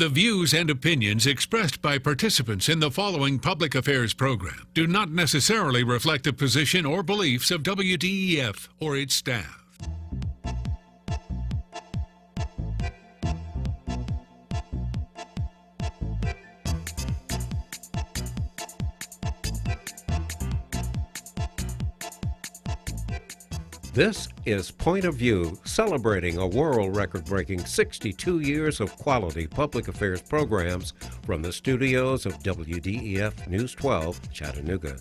The views and opinions expressed by participants in the following public affairs program do not necessarily reflect the position or beliefs of WDEF or its staff. This is Point of View, celebrating a world record-breaking 62 years of quality public affairs programs from the studios of WDEF News 12, Chattanooga.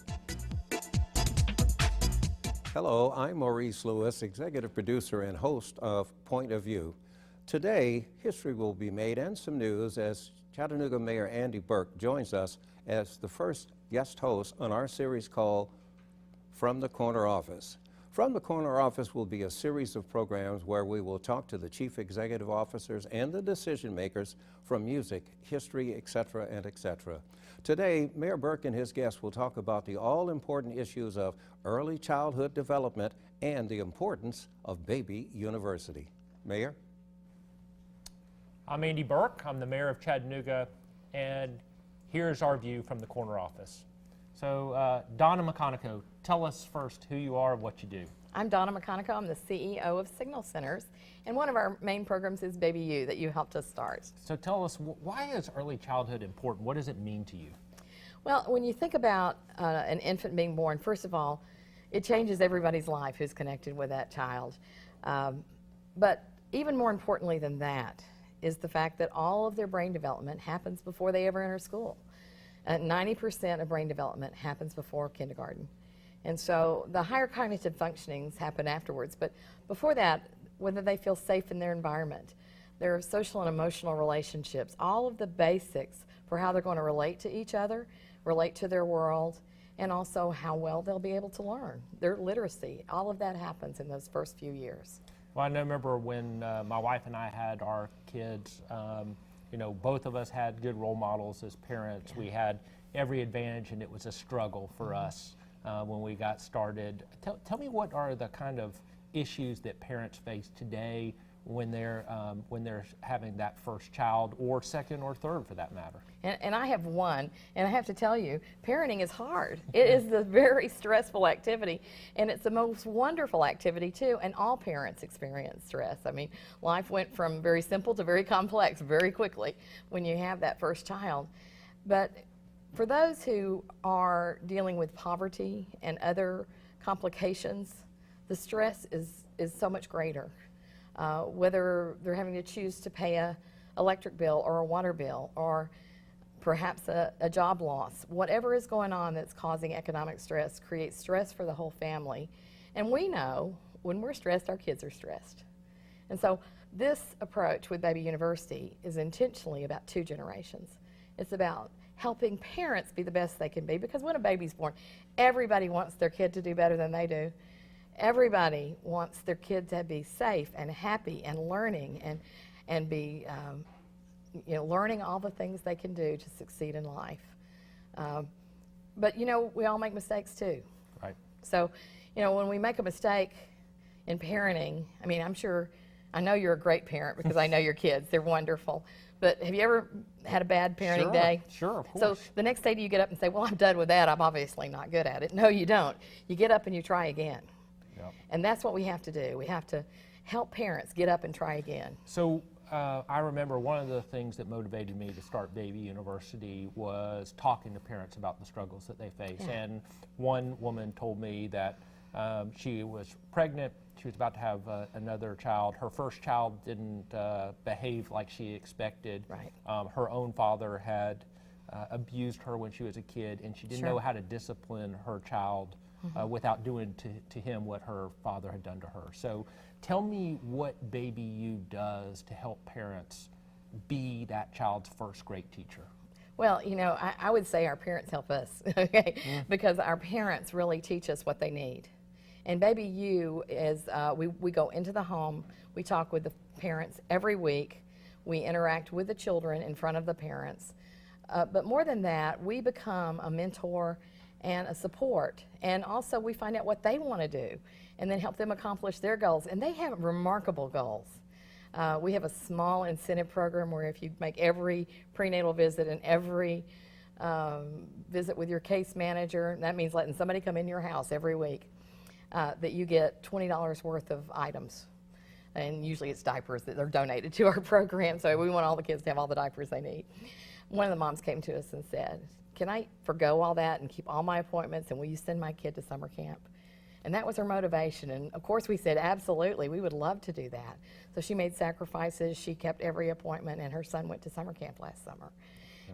Hello, I'm Maurice Lewis, executive producer and host of Point of View. Today, history will be made and some news as Chattanooga Mayor Andy Burke joins us as the first guest host on our series called From the Corner Office. From the Corner Office will be a series of programs where we will talk to the chief executive officers and the decision makers from music, history, etc., and etc. Today, Mayor Burke and his guests will talk about the all-important issues of early childhood development and the importance of Baby University. Mayor? I'm Andy Burke. I'm the mayor of Chattanooga, and here's our view from the corner office. So, Donna McConico, tell us first who you are and what you do. I'm Donna McConico. I'm the CEO of Signal Centers, and one of our main programs is Baby U that you helped us start. So tell us, why is early childhood important? What does it mean to you? Well, when you think about an infant being born, first of all, it changes everybody's life who's connected with that child. But even more importantly than that is the fact that all of their brain development happens before they ever enter school. 90% of brain development happens before kindergarten. And so the higher cognitive functionings happen afterwards. But before that, whether they feel safe in their environment, their social and emotional relationships, all of the basics for how they're going to relate to each other, relate to their world, and also how well they'll be able to learn. Their literacy, all of that happens in those first few years. Well, I remember when my wife and I had our kids, you know, both of us had good role models as parents. We had every advantage, and it was a struggle for us when we got started. Tell me, what are the kind of issues that parents face today when they're having that first child, or second or third for that matter? And I have one, and I have to tell you, parenting is hard. It is a very stressful activity, and it's the most wonderful activity too, and all parents experience stress. I mean, life went from very simple to very complex very quickly when you have that first child. But for those who are dealing with poverty and other complications, the stress is so much greater. Whether they're having to choose to pay an electric bill or a water bill, or perhaps a job loss, whatever is going on that's causing economic stress creates stress for the whole family. And we know when we're stressed, our kids are stressed. And so this approach with Baby University is intentionally about two generations. It's about helping parents be the best they can be, because when a baby's born, everybody wants their kid to do better than they do. Everybody wants their kid to be safe and happy and learning and be learning all the things they can do to succeed in life. But you know, we all make mistakes too. Right. So, you know, when we make a mistake in parenting, I mean, I know you're a great parent because I know your kids. They're wonderful. But have you ever had a bad parenting day? Sure, of course. So the next day do you get up and say, well, I'm done with that. I'm obviously not good at it. No, you don't. You get up and you try again. Yep. And that's what we have to do. We have to help parents get up and try again. So I remember one of the things that motivated me to start Baby University was talking to parents about the struggles that they face. Yeah. And one woman told me that she was pregnant. She was about to have another child. Her first child didn't behave like she expected. Right. Her own father had abused her when she was a kid, and she didn't know how to discipline her child without doing to him what her father had done to her. So tell me what Baby U does to help parents be that child's first great teacher. Well, you know, I would say our parents help us, okay? Because our parents really teach us what they need. And Baby U is, we go into the home, we talk with the parents every week, we interact with the children in front of the parents. But more than that, we become a mentor and a support. And also we find out what they want to do and then help them accomplish their goals. And they have remarkable goals. We have a small incentive program where if you make every prenatal visit and every visit with your case manager, that means letting somebody come in your house every week, that you get $20 worth of items. And usually it's diapers that are donated to our program, so we want all the kids to have all the diapers they need. One of the moms came to us and said, can I forgo all that and keep all my appointments, and will you send my kid to summer camp? And that was her motivation, and of course we said, absolutely, we would love to do that. So she made sacrifices, she kept every appointment, and her son went to summer camp last summer.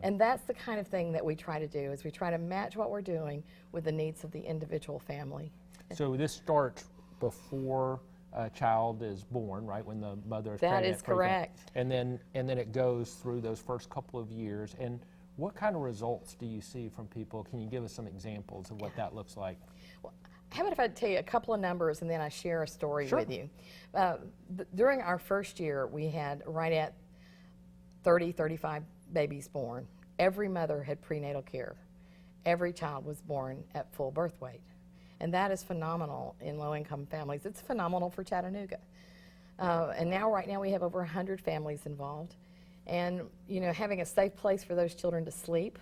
And that's the kind of thing that we try to do, is we try to match what we're doing with the needs of the individual family. So this starts before a child is born, right, when the mother is pregnant? That is correct. And then it goes through those first couple of years. And what kind of results do you see from people? Can you give us some examples of what that looks like? Well, how about if I tell you a couple of numbers and then I share a story Sure. with you? During our first year, we had right at 30, 35 babies born. Every mother had prenatal care. Every child was born at full birth weight. And that is phenomenal in low-income families. It's phenomenal for Chattanooga. And now, right now, we have over 100 families involved. And, you know, having a safe place for those children to sleep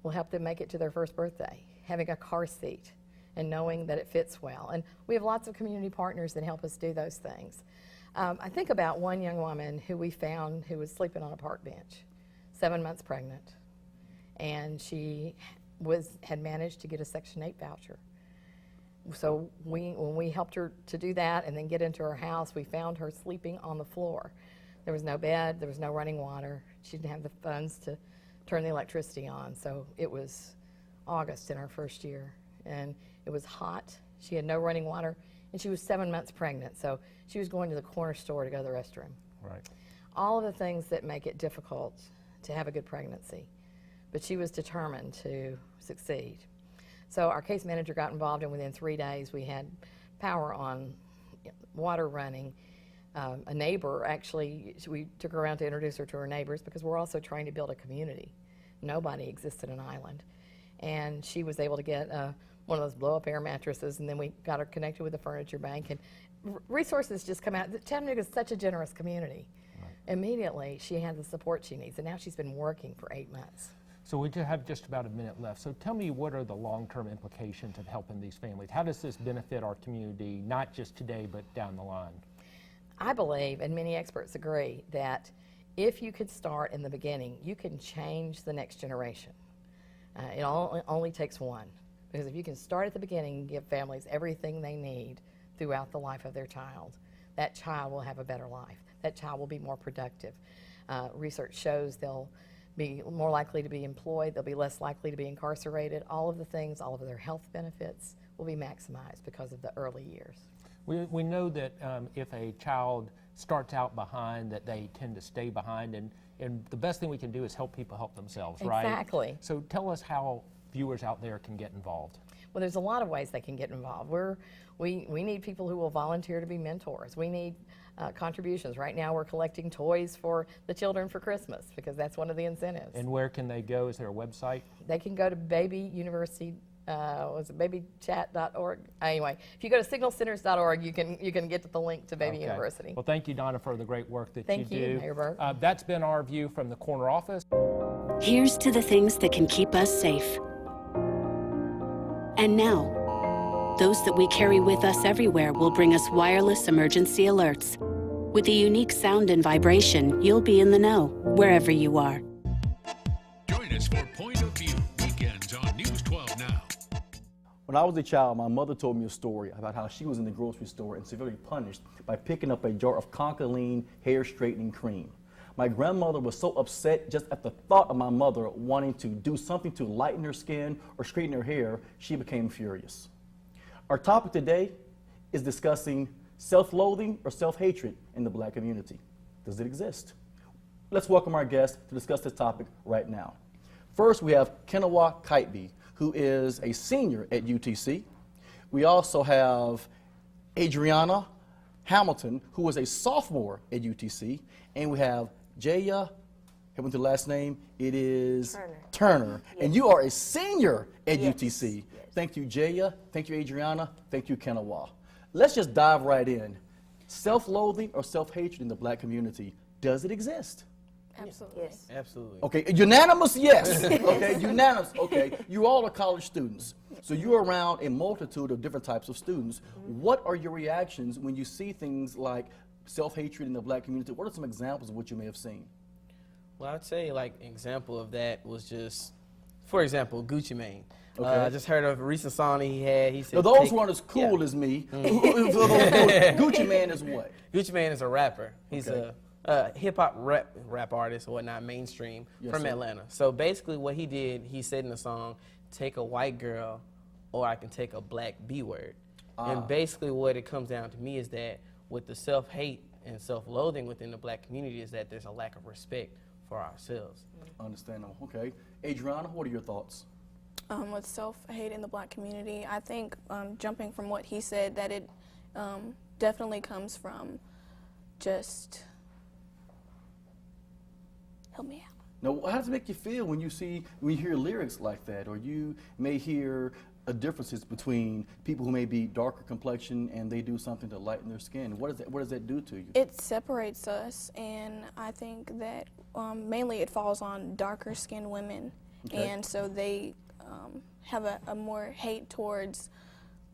will help them make it to their first birthday. Having a car seat and knowing that it fits well. And we have lots of community partners that help us do those things. I think about one young woman who we found who was sleeping on a park bench, 7 months pregnant. And she had managed to get a Section 8 voucher. So when we helped her to do that and then get into her house, we found her sleeping on the floor. There was no bed, there was no running water. She didn't have the funds to turn the electricity on. So it was August in our first year, and it was hot. She had no running water, and she was 7 months pregnant. So she was going to the corner store to go to the restroom. Right. All of the things that make it difficult to have a good pregnancy. But she was determined to succeed. So our case manager got involved, and within 3 days we had power on, water running. A neighbor, actually, we took her around to introduce her to her neighbors because we're also trying to build a community. Nobody exists in an island. And she was able to get one of those blow-up air mattresses, and then we got her connected with the furniture bank. And resources just come out. Chattanooga is such a generous community. Right. Immediately, she had the support she needs, and now she's been working for 8 months. So we have just about a minute left. So tell me, what are the long-term implications of helping these families? How does this benefit our community, not just today, but down the line? I believe, and many experts agree, that if you could start in the beginning, you can change the next generation. It only takes one. Because if you can start at the beginning and give families everything they need throughout the life of their child, that child will have a better life. That child will be more productive. Research shows they'll be more likely to be employed, they'll be less likely to be incarcerated. All of the things, all of their health benefits will be maximized because of the early years. We know that if a child starts out behind, that they tend to stay behind, and the best thing we can do is help people help themselves, right? Exactly. So tell us how viewers out there can get involved. Well, there's a lot of ways they can get involved. We need people who will volunteer to be mentors. We need contributions. Right now we're collecting toys for the children for Christmas because that's one of the incentives. And where can they go? Is there a website? They can go to Baby University, was it babychat.org? Anyway, if you go to signalcenters.org, you can get to the link to Baby Okay. University. Well, thank you, Donna, for the great work that Thank you you, do. Mayor Burke. That's been our view from the corner office. Here's to the things that can keep us safe. And now, those that we carry with us everywhere will bring us wireless emergency alerts. With the unique sound and vibration, you'll be in the know, wherever you are. Join us for Point of View, weekends on News 12 Now. When I was a child, my mother told me a story about how she was in the grocery store and severely punished by picking up a jar of Concoline hair straightening cream. My grandmother was so upset just at the thought of my mother wanting to do something to lighten her skin or straighten her hair, she became furious. Our topic today is discussing self-loathing or self-hatred in the Black community. Does it exist? Let's welcome our guest to discuss this topic right now. First, we have Kenewa Kitebe, who is a senior at UTC. We also have Adriana Hamilton, who is a sophomore at UTC. And we have Jaya, help me with the last name, it is Turner. Yes. And you are a senior at UTC. Yes. Thank you, Jaya. Thank you, Adriana. Thank you, Kenewa. Let's just dive right in. Self-loathing or self-hatred in the black community, does it exist? Absolutely. Yes. Absolutely. Okay, unanimous, yes. Okay, unanimous. Okay, you all are college students, so you're around a multitude of different types of students. What are your reactions when you see things like self-hatred in the black community? What are some examples of what you may have seen? Well, I'd say like example of that was just, for example, Gucci Mane. Okay. I just heard of a recent song he had. He said, Now, those "Take-" who aren't as cool Yeah. as me, Gucci Mane is what? Gucci Mane is a rapper. He's Okay. a hip hop rap artist or whatnot, mainstream Yes, from sir. Atlanta. So basically, what he did, he said in the song, "Take a white girl, or I can take a black B word." And basically, what it comes down to me is that with the self-hate and self-loathing within the black community is that there's a lack of respect for ourselves. Understandable. Okay, Adriana, what are your thoughts? With self-hate in the black community, I think jumping from what he said, that it definitely comes from just, help me out. Now, how does it make you feel when you hear lyrics like that, or you may hear differences between people who may be darker complexion and they do something to lighten their skin? What does that do to you? It separates us, and I think that mainly it falls on darker skinned women, Okay. and so they have a more hate towards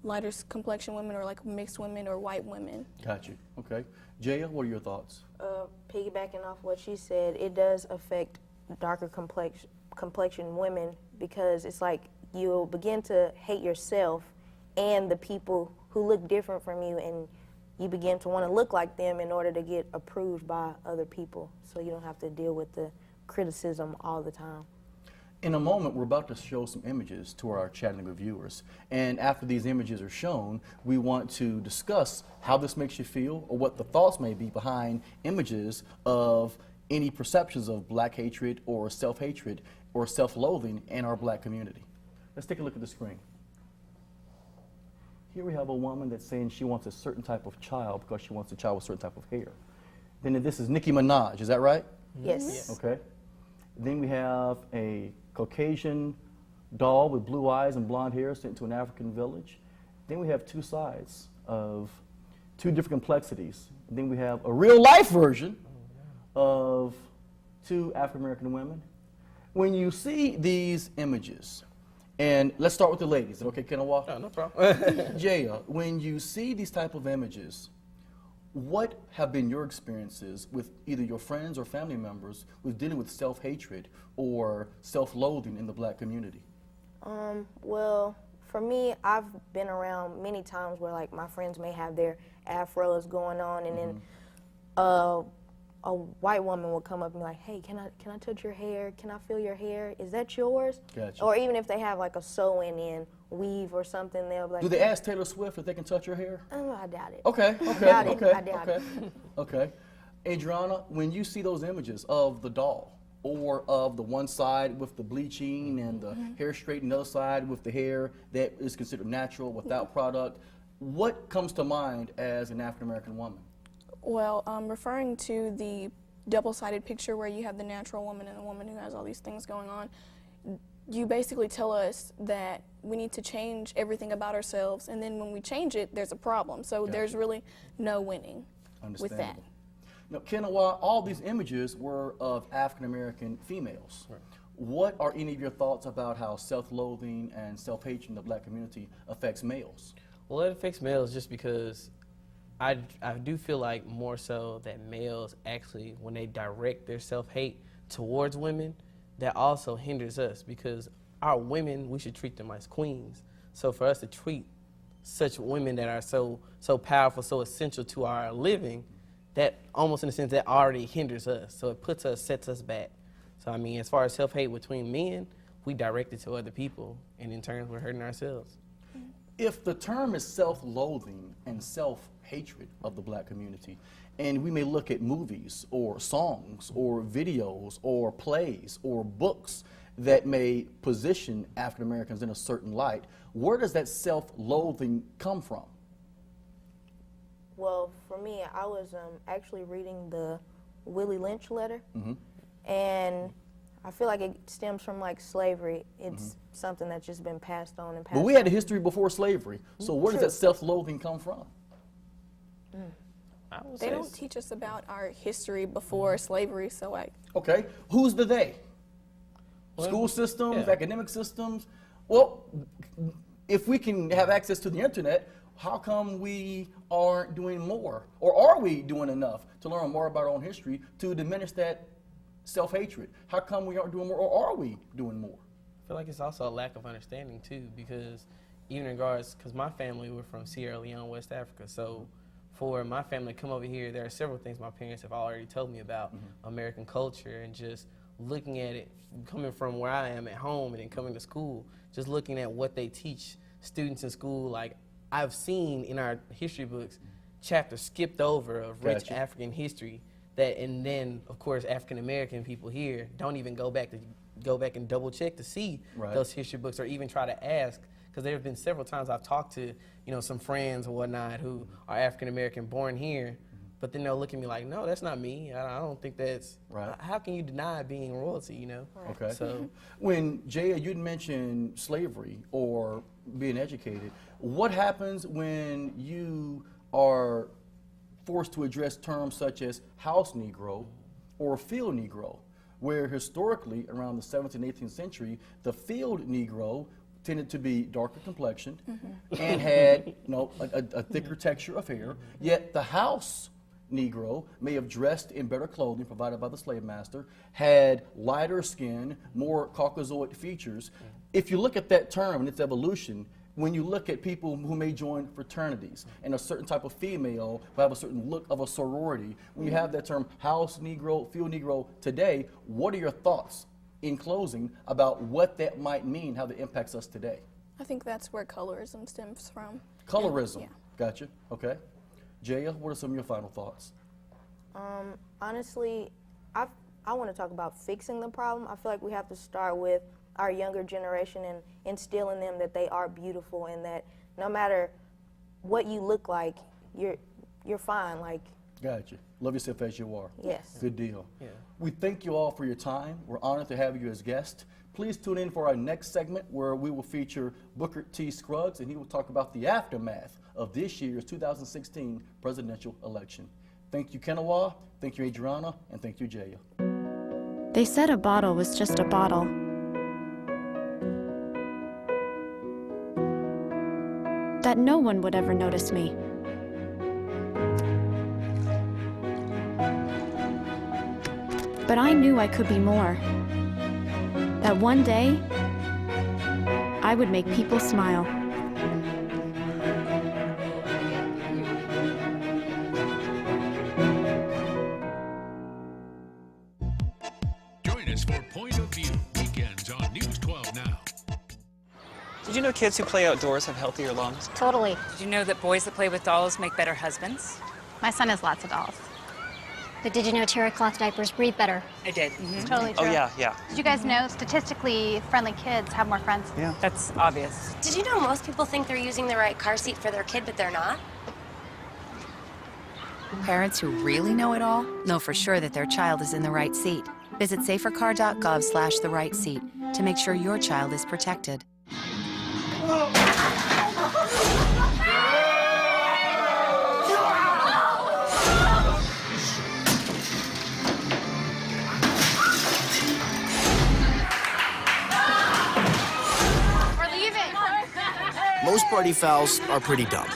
lighter complexion women or like mixed women or white women. Got you. Okay, Jaya, what are your thoughts? Piggybacking off what she said, it does affect darker complexion women because it's like you'll begin to hate yourself and the people who look different from you, and you begin to want to look like them in order to get approved by other people, so you don't have to deal with the criticism all the time. In a moment, we're about to show some images to our Chattanooga viewers. And after these images are shown, we want to discuss how this makes you feel or what the thoughts may be behind images of any perceptions of black hatred or self-hatred or self-loathing in our black community. Let's take a look at the screen. Here we have a woman that's saying she wants a certain type of child because she wants a child with a certain type of hair. Then this is Nicki Minaj, is that right? Yes. Okay. Then we have a Caucasian doll with blue eyes and blonde hair sent to an African village. Then we have two sides of two different complexities. Then we have a real life version of two African American women. When you see these images, and let's start with the ladies. Is it okay, Kenawa? Oh, no problem. Jaya, when you see these type of images, what have been your experiences with either your friends or family members with dealing with self-hatred or self-loathing in the black community? Well, for me, I've been around many times where like my friends may have their afros going on, and then a white woman will come up and be like, "Hey, can I touch your hair? Can I feel your hair? Is that yours?" Gotcha. Or even if they have like a sew-in in weave or something, they'll be like, Do they ask Taylor Swift if they can touch your hair? I doubt it. Okay, I okay, doubt it. okay, I doubt okay, it. okay. Adriana, when you see those images of the doll, or of the one side with the bleaching and the hair straight and the other side with the hair that is considered natural without product, what comes to mind as an African American woman? Well, referring to the double-sided picture where you have the natural woman and the woman who has all these things going on, you basically tell us that we need to change everything about ourselves, and then when we change it, there's a problem. So there's really no winning with that. Understandable. Now, Kenawa, all these images were of African American females. Right. What are any of your thoughts about how self-loathing and self-hatred in the black community affects males? Well, it affects males just because I do feel like more so that males actually, when they direct their self-hate towards women, that also hinders us because our women, we should treat them as queens. So for us to treat such women that are so powerful, so essential to our living, that almost in a sense that already hinders us. So it sets us back. So I mean, as far as self-hate between men, we direct it to other people, and in turn, we're hurting ourselves. If the term is self-loathing and self-hatred of the black community, and we may look at movies or songs or videos or plays or books that may position African Americans in a certain light, where does that self-loathing come from? Well, for me, I was actually reading the Willie Lynch letter, and I feel like it stems from like slavery. It's something that's just been passed on and passed But we on. had a history before slavery, so where does True. that self-loathing come from? I would They say don't teach us about our history before slavery, so like, Okay, who's the they? School systems, yeah. academic systems? Well, if we can have access to the internet, how come we aren't doing more? Or are we doing enough to learn more about our own history to diminish that self-hatred? How come we aren't doing more, or are we doing more? I feel like it's also a lack of understanding too, because even in regards, because my family, we're from Sierra Leone, West Africa, so for my family to come over here, there are several things my parents have already told me about American culture, and just looking at it, coming from where I am at home and then coming to school, just looking at what they teach students in school. Like, I've seen in our history books chapters skipped over of rich Gotcha. African history that, and then of course African American people here don't even go back and double check to see Right. those history books, or even try to ask, because there have been several times I've talked to, some friends or whatnot who are African American born here, but then they'll look at me like, no, that's not me. I don't think that's, Right. How can you deny being royalty, Okay. So, When, Jaya, you'd mentioned slavery or being educated, what happens when you are forced to address terms such as house Negro or field Negro, where historically, around the 17th and 18th century, the field Negro tended to be darker complexioned and had a thicker texture of hair, yet the house Negro may have dressed in better clothing provided by the slave master, had lighter skin, more Caucasoid features. If you look at that term and its evolution, when you look at people who may join fraternities and a certain type of female who have a certain look of a sorority, when you have that term house Negro, field Negro today, what are your thoughts in closing about what that might mean, how that impacts us today? I think that's where colorism stems from. Colorism. Yeah. Gotcha. Okay. Jaya, what are some of your final thoughts? Honestly, I want to talk about fixing the problem. I feel like we have to start with our younger generation and instill in them that they are beautiful, and that no matter what you look like, you're fine. Like, Gotcha. Love yourself as you are. yes. Good deal. Yeah. We thank you all for your time. We're honored to have you as guests. Please tune in for our next segment where we will feature Booker T. Scruggs, and he will talk about the aftermath of this year's 2016 presidential election. Thank you, Kenawa. Thank you, Adriana. And thank you, Jaya. They said a bottle was just a bottle. That no one would ever notice me. But I knew I could be more. That one day, I would make people smile. Join us for Point of View, weekends on News 12 Now. Did you know kids who play outdoors have healthier lungs? Totally. Did you know that boys that play with dolls make better husbands? My son has lots of dolls. But did you know terry cloth diapers breathe better? I did. It's totally true. Oh, yeah. Did you guys know statistically friendly kids have more friends? Yeah. That's obvious. Did you know most people think they're using the right car seat for their kid, but they're not? Parents who really know it all know for sure that their child is in the right seat. Visit safercar.gov/the-right-seat to make sure your child is protected. Most party fouls are pretty dumb.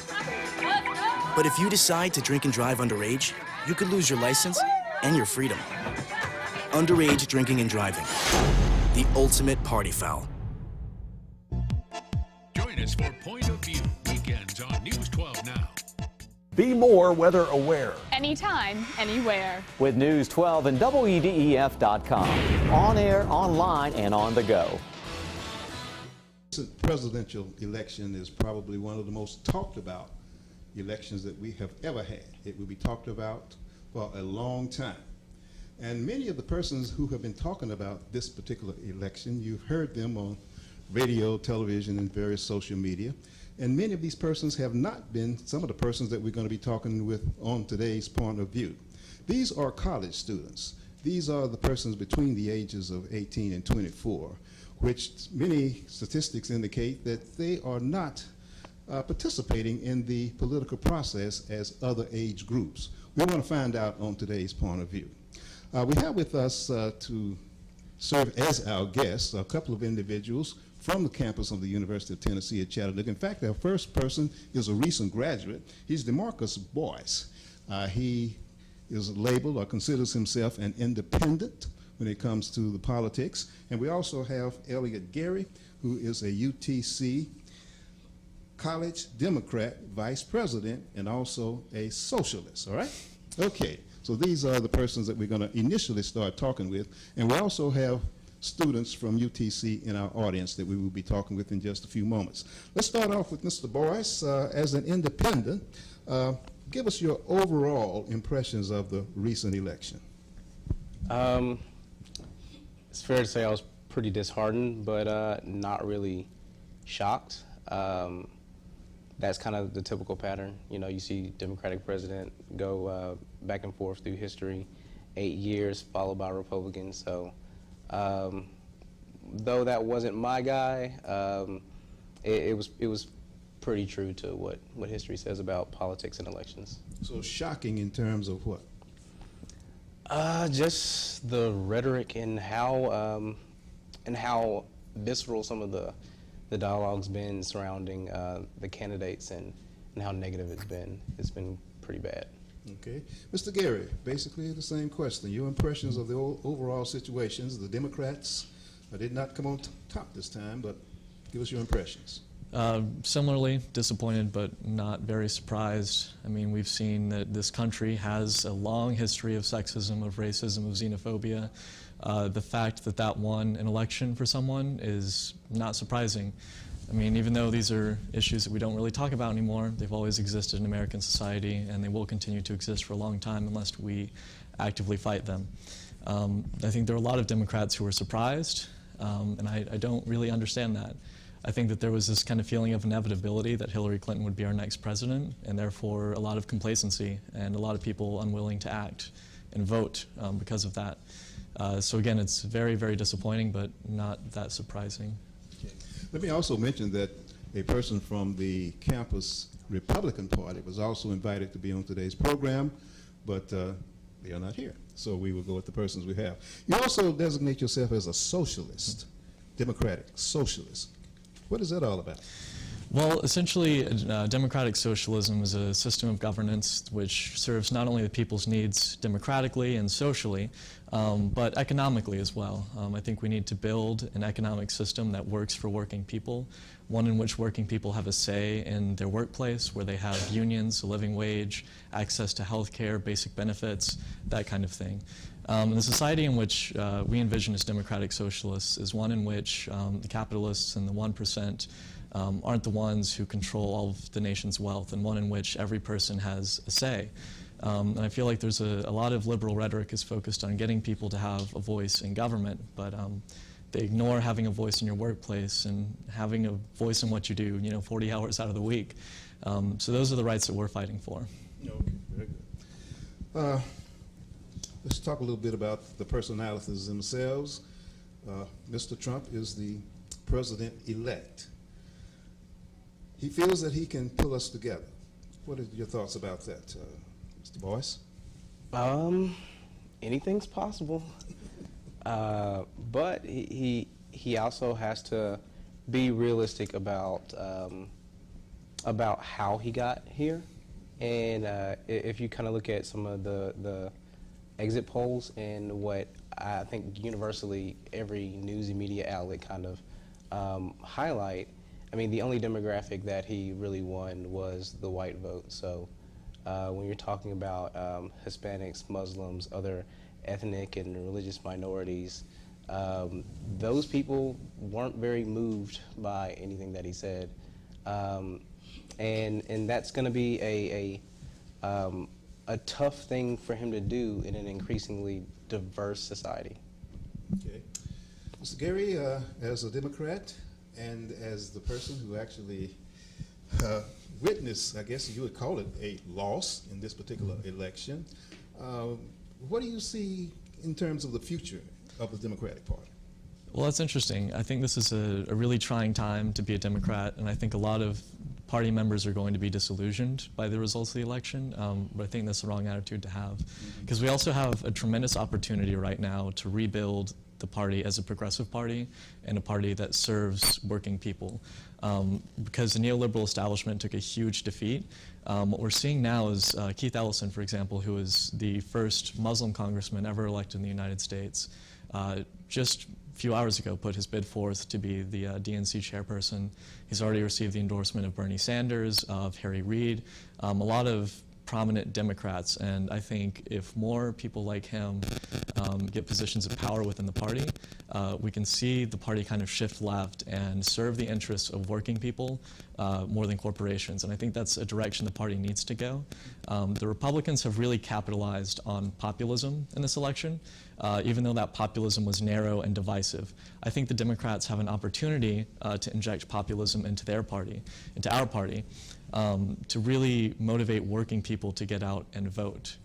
But if you decide to drink and drive underage, you could lose your license and your freedom. Underage drinking and driving. The ultimate party foul. Join us for Point of View, weekends on News 12 Now. Be more weather aware. Anytime, anywhere. With News 12 and WEDEF.com. On air, online, and on the go. The presidential election is probably one of the most talked about elections that we have ever had. It will be talked about for a long time. And many of the persons who have been talking about this particular election, you've heard them on radio, television, and various social media. And many of these persons have not been some of the persons that we're going to be talking with on today's Point of View. These are college students. These are the persons between the ages of 18 and 24, which many statistics indicate that they are not participating in the political process as other age groups. We want to find out on today's point of view. We have with us to serve as our guests a couple of individuals from the campus of the University of Tennessee at Chattanooga. In fact, our first person is a recent graduate. He's DeMarcus Boyce. He is labeled or considers himself an independent when it comes to the politics. And we also have Elliot Gary, who is a UTC College Democrat Vice President and also a socialist, all right? Okay, so these are the persons that we're going to initially start talking with. And we also have students from UTC in our audience that we will be talking with in just a few moments. Let's start off with Mr. Boyce. As an independent, give us your overall impressions of the recent election. It's fair to say I was pretty disheartened, but not really shocked. That's kind of the typical pattern. You know, you see Democratic president go back and forth through history, 8 years followed by Republicans. So though that wasn't my guy, it was pretty true to what history says about politics and elections. So shocking in terms of what? Just the rhetoric and how visceral some of the dialogue's been surrounding the candidates and how negative it's been. It's been pretty bad. Okay. Mr. Gary, basically the same question. Your impressions of the overall situations. The Democrats did not come on top this time, but give us your impressions. Similarly disappointed, but not very surprised. I mean, we've seen that this country has a long history of sexism, of racism, of xenophobia. The fact that that won an election for someone is not surprising. I mean, even though these are issues that we don't really talk about anymore, they've always existed in American society, and they will continue to exist for a long time unless we actively fight them. I think there are a lot of Democrats who are surprised, and I don't really understand that. I think that there was this kind of feeling of inevitability that Hillary Clinton would be our next president, and therefore a lot of complacency and a lot of people unwilling to act and vote because of that. So again, it's very, very disappointing, but not that surprising. Okay. Let me also mention that a person from the campus Republican Party was also invited to be on today's program, but they are not here. So we will go with the persons we have. You also designate yourself as a socialist, democratic socialist. What is that all about? Well, essentially, democratic socialism is a system of governance which serves not only the people's needs democratically and socially, but economically as well. I think we need to build an economic system that works for working people, one in which working people have a say in their workplace, where they have unions, a living wage, access to health care, basic benefits, that kind of thing. The society in which we envision as democratic socialists is one in which the capitalists and the 1% aren't the ones who control all of the nation's wealth, and one in which every person has a say. And I feel like there's a lot of liberal rhetoric is focused on getting people to have a voice in government, but they ignore having a voice in your workplace and having a voice in what you do, 40 hours out of the week. So those are the rights that we're fighting for. Okay, very good. Let's talk a little bit about the personalities themselves. Mr. Trump is the president-elect. He feels that he can pull us together. What are your thoughts about that, Mr. Boyce? Anything's possible. But he also has to be realistic about how he got here. And if you kind of look at some of the exit polls and what I think universally every news and media outlet kind of highlight, I mean, the only demographic that he really won was the white vote. So when you're talking about Hispanics, Muslims, other ethnic and religious minorities, those people weren't very moved by anything that he said. And that's going to be a tough thing for him to do in an increasingly diverse society. Okay. Mr. Gary, as a Democrat and as the person who actually witnessed, I guess you would call it a loss in this particular election, what do you see in terms of the future of the Democratic Party? Well, that's interesting. I think this is a really trying time to be a Democrat, and I think a lot of party members are going to be disillusioned by the results of the election, but I think that's the wrong attitude to have. Because we also have a tremendous opportunity right now to rebuild the party as a progressive party and a party that serves working people. Because the neoliberal establishment took a huge defeat. What we're seeing now is Keith Ellison, for example, who is the first Muslim congressman ever elected in the United States, just a few hours ago put his bid forth to be the DNC chairperson. He's already received the endorsement of Bernie Sanders, of Harry Reid, a lot of prominent Democrats, and I think if more people like him get positions of power within the party, we can see the party kind of shift left and serve the interests of working people more than corporations, and I think that's a direction the party needs to go. The Republicans have really capitalized on populism in this election, even though that populism was narrow and divisive. I think the Democrats have an opportunity to inject populism into their party, into our party, to really motivate working people to get out and vote.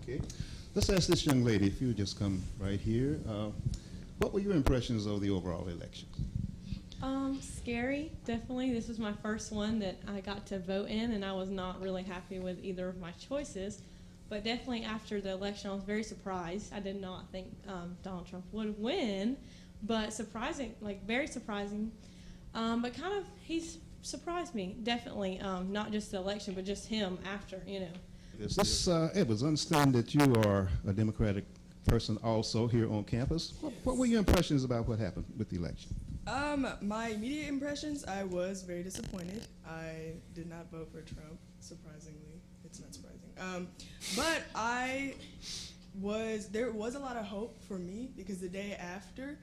Okay. Let's ask this young lady, if you would just come right here. What were your impressions of the overall election? Scary, definitely. This was my first one that I got to vote in, and I was not really happy with either of my choices. But definitely after the election, I was very surprised. I did not think Donald Trump would win, but surprising, like very surprising. But kind of, he's surprised me, definitely. Not just the election, but just him after, you know. Edwards, understand that you are a Democratic person also here on campus. What were your impressions about what happened with the election? My immediate impressions, I was very disappointed. I did not vote for Trump, surprisingly. It's not surprising. But there was a lot of hope for me because the day after,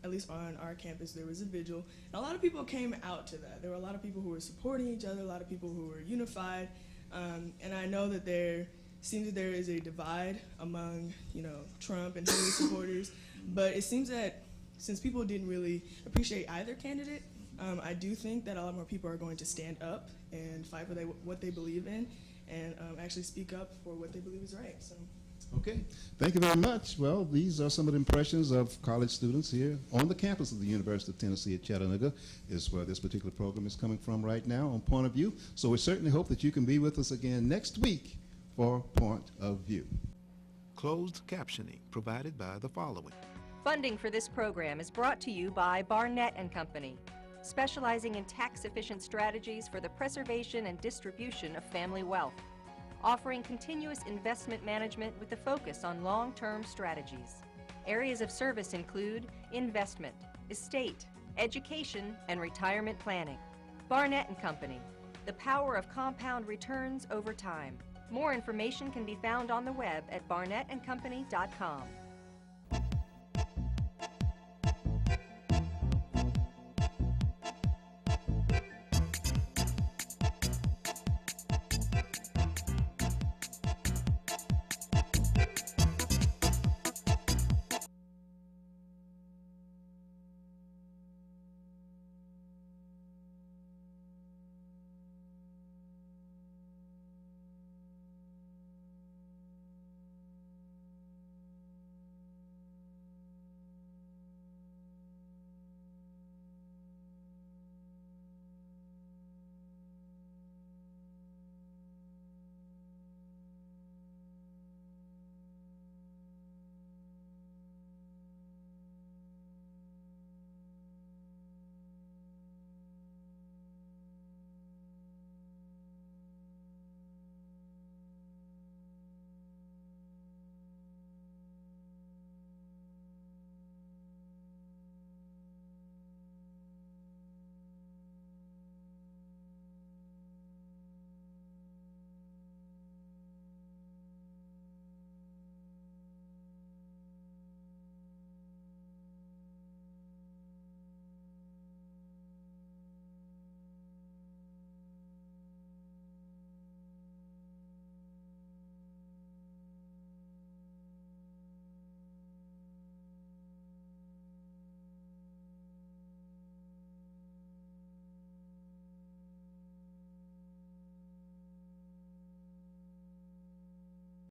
at least on our campus, there was a vigil. And a lot of people came out to that. There were a lot of people who were supporting each other, a lot of people who were unified. And I know that there seems that there is a divide among, Trump and Hillary supporters. But it seems that since people didn't really appreciate either candidate, I do think that a lot more people are going to stand up and fight for what they believe in and actually speak up for what they believe is right. So. Okay, thank you very much. Well, these are some of the impressions of college students here on the campus of the University of Tennessee at Chattanooga, is where this particular program is coming from right now on Point of View. So we certainly hope that you can be with us again next week for Point of View. Closed captioning provided by the following. Funding for this program is brought to you by Barnett & Company, specializing in tax-efficient strategies for the preservation and distribution of family wealth, offering continuous investment management with a focus on long-term strategies. Areas of service include investment, estate, education, and retirement planning. Barnett & Company, the power of compound returns over time. More information can be found on the web at barnettandcompany.com.